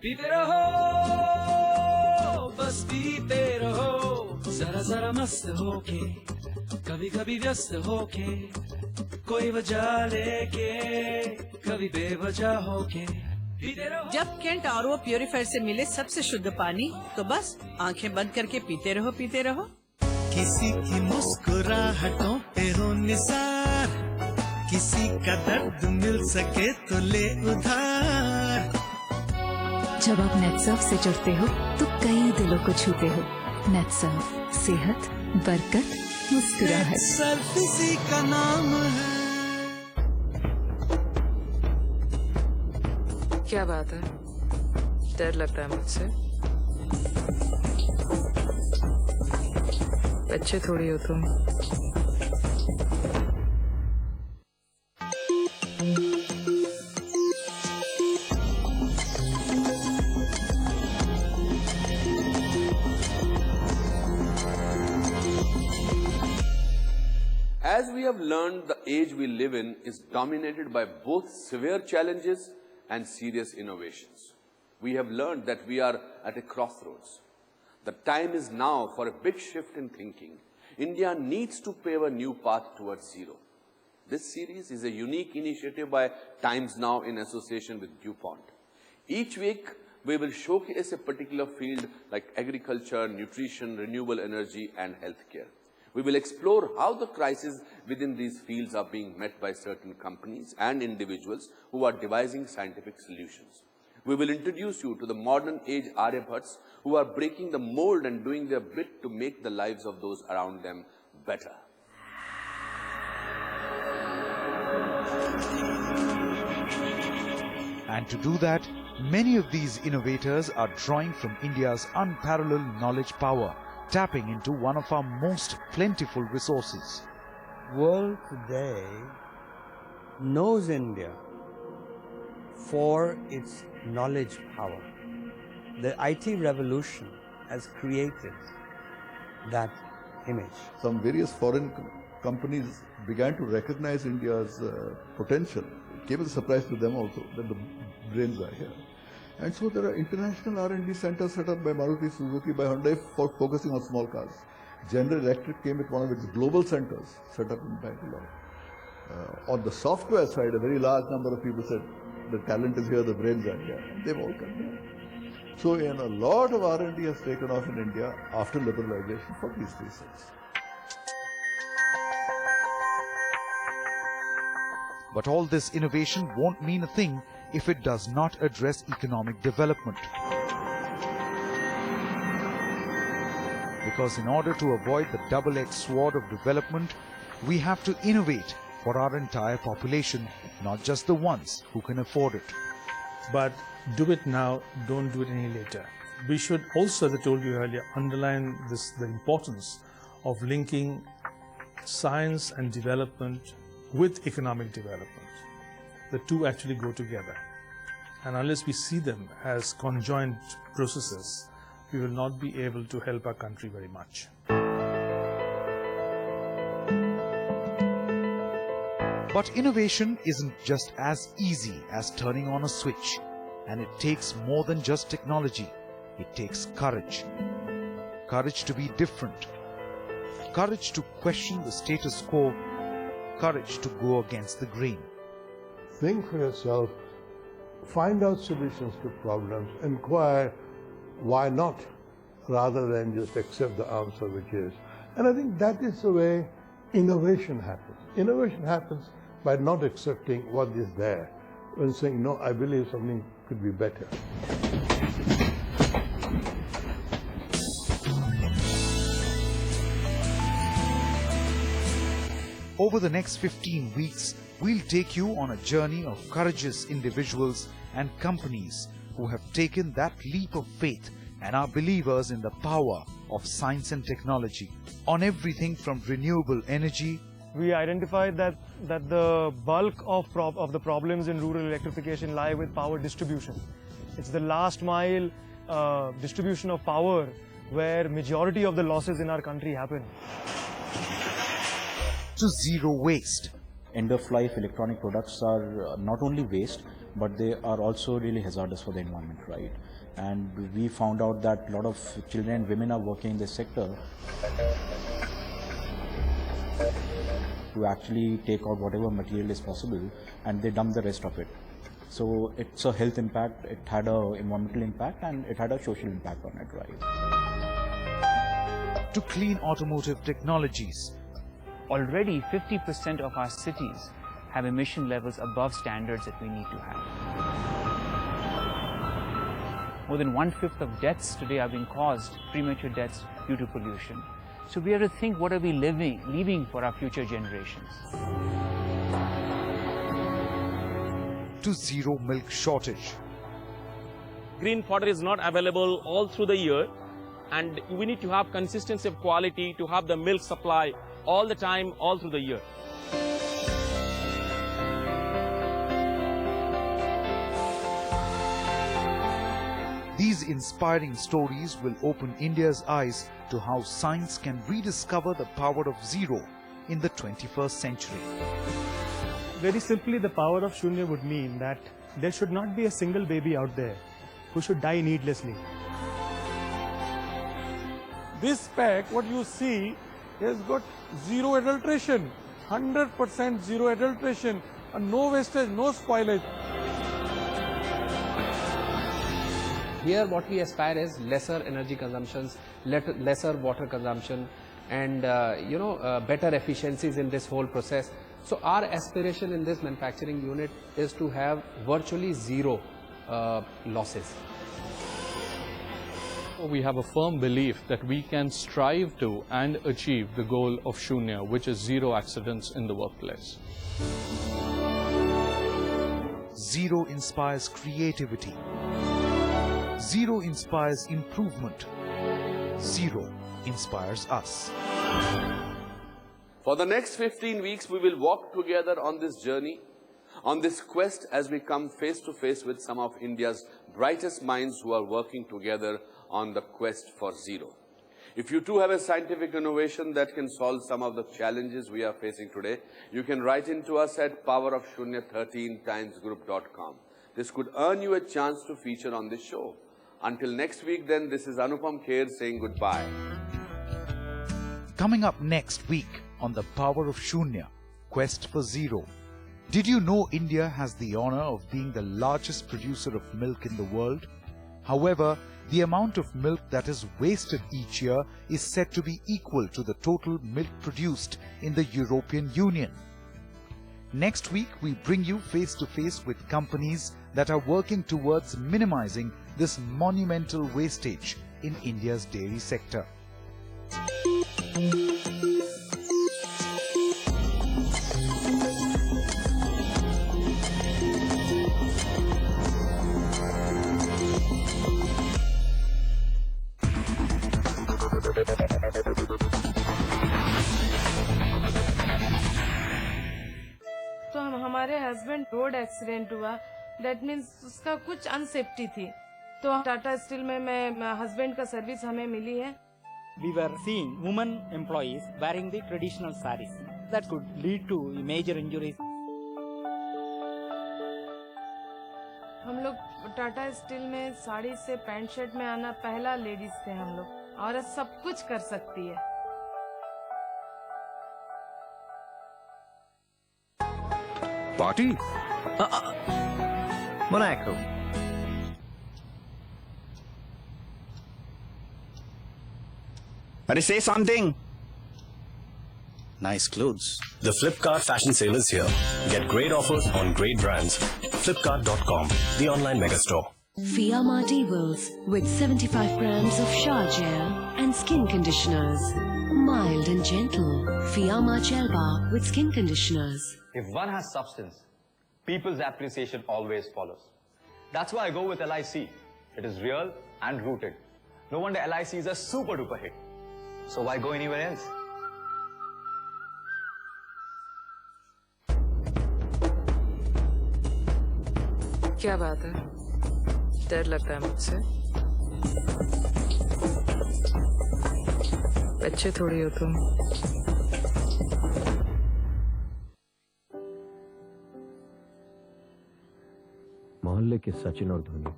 पीते रहो बस पीते रहो जरा जरा मस्त होके कभी कभी व्यस्त होके कोई वजह लेके कभी बेवजह होके पीते रहो। जब केंट आरओ प्यूरिफायर से मिले सबसे शुद्ध पानी तो बस आंखें बंद करके पीते रहो पीते रहो। किसी की मुस्कुराहटों पे हो निसार, किसी का दर्द मिल सके तो ले उधार। जब आप नेटसर्फ से जुड़ते हो तो कई दिलों को छूते हो। नेटसर्फ, सेहत, बरकत, मुस्कुराहट। नेटसर्फ इसी का नाम है। क्या बात है, डर लगता है मुझसे? बच्चे थोड़ी हो तुम। As we have learned, the age we live in is dominated by both severe challenges and serious innovations. We have learned that we are at a crossroads. The time is now for a big shift in thinking. India needs to pave a new path towards zero. This series is a unique initiative by Times Now in association with DuPont. Each week, we will showcase a particular field like agriculture, nutrition, renewable energy, and healthcare. We will explore how the crises within these fields are being met by certain companies and individuals who are devising scientific solutions. We will introduce you to the modern age Aryabhats who are breaking the mold and doing their bit to make the lives of those around them better. And to do that, many of these innovators are drawing from India's unparalleled knowledge power, tapping into one of our most plentiful resources. World today knows India for its knowledge power. The IT revolution has created that image. Some various foreign companies began to recognize India's potential. It came as a surprise to them also that the brains are here. And so there are international R&D centers set up by Maruti Suzuki, by Hyundai for focusing on small cars. General Electric came with one of its global centers set up in Bangalore. On the software side, a very large number of people said, the talent is here, the brains are here. And they've all come here. So a lot of R&D has taken off in India after liberalization for these reasons. But all this innovation won't mean a thing if it does not address economic development. Because in order to avoid the double-edged sword of development, we have to innovate for our entire population, not just the ones who can afford it. But do it now, don't do it any later. We should also, as I told you earlier, underline the importance of linking science and development with economic development. The two actually go together. And unless we see them as conjoined processes, we will not be able to help our country very much. But innovation isn't just as easy as turning on a switch. And it takes more than just technology. It takes courage. Courage to be different. Courage to question the status quo. Courage to go against the grain. Think for yourself, find out solutions to problems, inquire why not, rather than just accept the answer which is. And I think that is the way innovation happens. Innovation happens by not accepting what is there, and saying, no, I believe something could be better. Over the next 15 weeks, we'll take you on a journey of courageous individuals and companies who have taken that leap of faith and are believers in the power of science and technology. On everything from renewable energy. We identified that the bulk of the problems in rural electrification lie with power distribution. It's the last mile distribution of power where majority of the losses in our country happen. To zero waste. End-of-life electronic products are not only waste, but they are also really hazardous for the environment, right? And we found out that a lot of children and women are working in this sector to actually take out whatever material is possible, and they dump the rest of it. So it's a health impact, it had an environmental impact, and it had a social impact on it, right? To clean automotive technologies. Already 50% of our cities have emission levels above standards that we need to have. More than 1/5 of deaths today are being caused, premature deaths, due to pollution. So we have to think, what are we leaving for our future generations? To zero milk shortage. Green fodder is not available all through the year, and we need to have consistency of quality to have the milk supply all the time, all through the year. These inspiring stories will open India's eyes to how science can rediscover the power of zero in the 21st century. Very simply, the power of Shunya would mean that there should not be a single baby out there who should die needlessly. This pack, what you see, has got zero adulteration, 100% zero adulteration, and no wastage, no spoilage. Here what we aspire is lesser energy consumptions, lesser water consumption, and better efficiencies in this whole process. So our aspiration in this manufacturing unit is to have virtually zero losses. We have a firm belief that we can strive to and achieve the goal of Shunya, which is zero accidents in the workplace. Zero inspires creativity. Zero inspires improvement. Zero inspires us. For the next 15 weeks, we will walk together on this journey, on this quest, as we come face to face with some of India's brightest minds who are working together on the quest for zero. If you too have a scientific innovation that can solve some of the challenges we are facing today, you can write into us at powerof13timesgroup.com. This could earn you a chance to feature on this show. Until next week then, this is Anupam Kher saying goodbye. Coming up next week on The Power of Shunya, Quest for Zero. Did you know India has the honor of being the largest producer of milk in the world? However, the amount of milk that is wasted each year is said to be equal to the total milk produced in the European Union. Next week, we bring you face to face with companies that are working towards minimizing this monumental wastage in India's dairy sector. तो हमारे husband road accident हुआ, that means उसका कुछ unsafety थी, तो Tata steel में मैं husband का सर्विस हमें मिली है. We were seeing women employees wearing the traditional sarees. That could lead to major injuries. हम लोग टाटा स्टील में साड़ी से पैंट शर्ट में आना पहला लेडीज थे हम लोग. औरत सब कुछ कर सकती है. Party? Monaco. Say something. Nice clothes. The Flipkart fashion sale is here. Get great offers on great brands. Flipkart.com, the online megastore. Fiyama Devils with 75 grams of shower gel and skin conditioners. Mild and gentle. Fiyama Gel Bar with skin conditioners. If one has substance, people's appreciation always follows. That's why I go with LIC. It is real and rooted. No wonder LIC is a super duper hit. So why go anywhere else? क्या बात है? डर लगता है मुझसे? अच्छे थोड़ी हो तुम. तुल्य के सचिन और धोनी,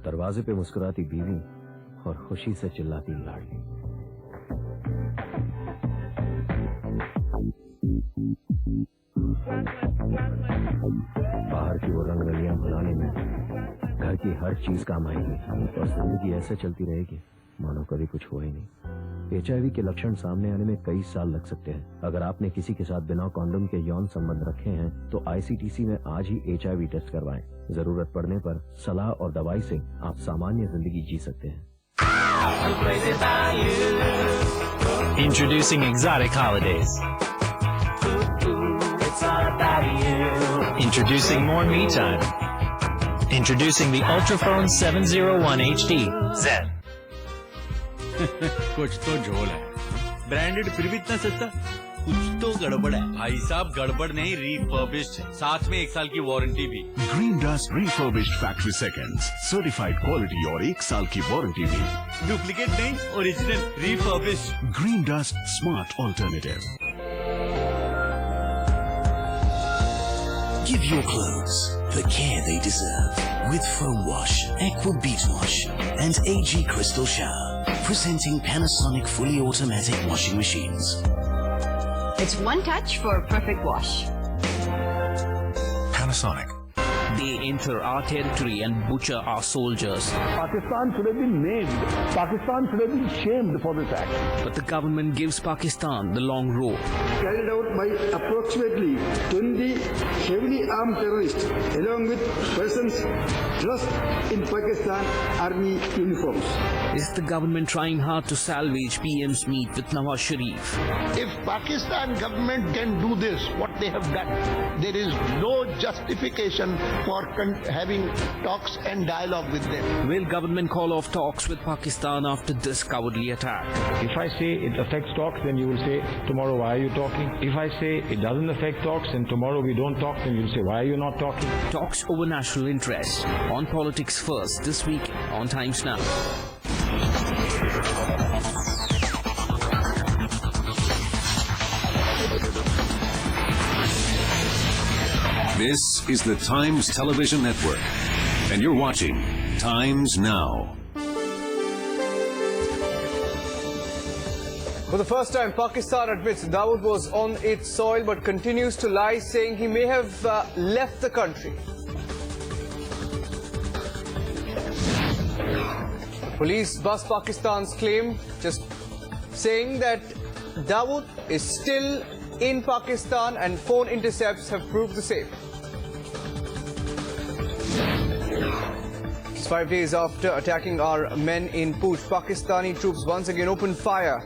दरवाजे पे मुस्कुराती बीवी और खुशी से चिल्लाती लाडली। बाहर की वो रंगरलियां भुलाने में घर की हर चीज काम आएगी और जिंदगी ऐसे चलती रहेगी मानो कभी कुछ हो ही नहीं। HIV के लक्षण सामने आने में कई साल लग सकते हैं। अगर आपने किसी के साथ बिना कॉन्डोम के यौन संबंध रखे हैं तो ICTC में आज ही HIV टेस्ट करवाएं। जरूरत पड़ने पर सलाह और दवाई से आप सामान्य जिंदगी जी सकते हैं। Introducing exotic holidays. Introducing more me time. Introducing the Ultraphone 701 HD Z. कुछ तो झोल है। ब्रांडेड फिर भी इतना सस्ता, कुछ तो गड़बड़ है। भाई साहब गड़बड़ नहीं, रिफर्बिश्ड है, साथ में 1 साल की वारंटी भी। Green dust refurbished factory seconds, certified quality और 1 साल की वारंटी भी। डुप्लीकेट नहीं, original refurbished. Green dust smart alternative. Give your clothes the care they deserve with Foam Wash, Aqua Beat Wash and AG Crystal Shower. Presenting Panasonic fully automatic washing machines. It's one touch for a perfect wash. Panasonic. They enter our territory and butcher our soldiers. Pakistan should have been named. Pakistan should have been shamed for this act. But the government gives Pakistan the long rope. Carried out by approximately 20 heavily armed terrorists along with persons dressed in Pakistan army uniforms. Is the government trying hard to salvage PM's meet with Nawaz Sharif? If Pakistan government can do this, what they have done, there is no justification for having talks and dialogue with them. Will government call off talks with Pakistan after this cowardly attack? If I say it affects talks, then you will say, tomorrow why are you talking? If I say it doesn't affect talks and tomorrow we don't talk, then you'll say, why are you not talking? Talks over national interest. On Politics First, this week on Times Now. This is the Times Television Network, and you're watching Times Now. For the first time, Pakistan admits Dawood was on its soil but continues to lie, saying he may have left the country. Police bust Pakistan's claim, just saying that Dawood is still in Pakistan and phone intercepts have proved the same. Just 5 days after attacking our men in Pooch, Pakistani troops once again opened fire.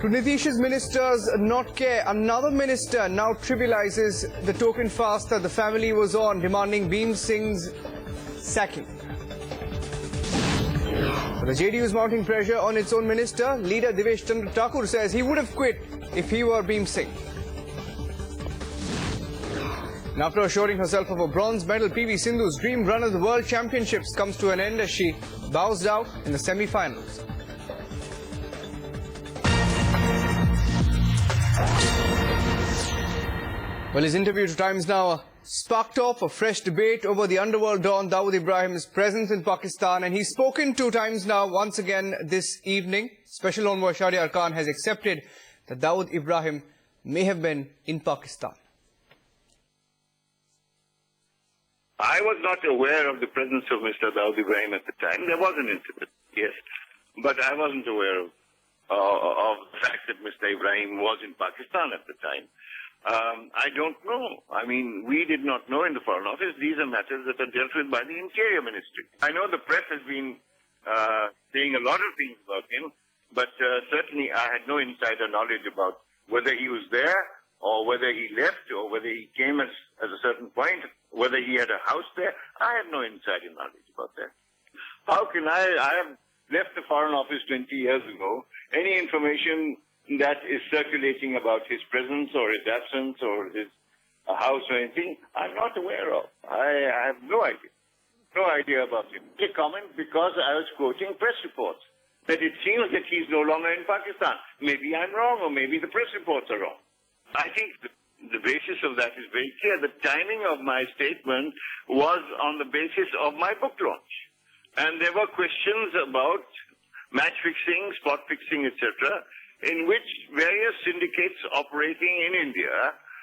To Nitish's ministers not care, another minister now trivializes the token fast that the family was on, demanding Bhim Singh's sacking. But the JDU is mounting pressure on its own minister. Leader Devesh Chandra Thakur says he would have quit if he were Bhim Singh. And after assuring herself of a bronze medal, PV Sindhu's dream run of the World Championships comes to an end as she bows out in the semi-finals. Well, his interview to Times Now sparked off a fresh debate over the underworld don Dawood Ibrahim's presence in Pakistan, and he's spoken to Times Now once again this evening. Special Envoy Shahryar Khan has accepted that Dawood Ibrahim may have been in Pakistan. I was not aware of the presence of Mr. Dawood Ibrahim at the time. There was an incident, yes, but I wasn't aware of the fact that Mr. Ibrahim was in Pakistan at the time. I don't know. I mean, we did not know in the Foreign Office. These are matters that are dealt with by the Interior Ministry. I know the press has been saying a lot of things about him, but certainly I had no insider knowledge about whether he was there or whether he left or whether he came at a certain point, whether he had a house there. I have no insider knowledge about that. How can I have left the Foreign Office 20 years ago. Any information that is circulating about his presence or his absence or his house or anything, I'm not aware of. I have no idea. No idea about him. A comment because I was quoting press reports. that it seems that he's no longer in Pakistan. Maybe I'm wrong, or maybe the press reports are wrong. I think the basis of that is very clear. The timing of my statement was on the basis of my book launch. And there were questions about match fixing, spot fixing, etc., in which various syndicates operating in India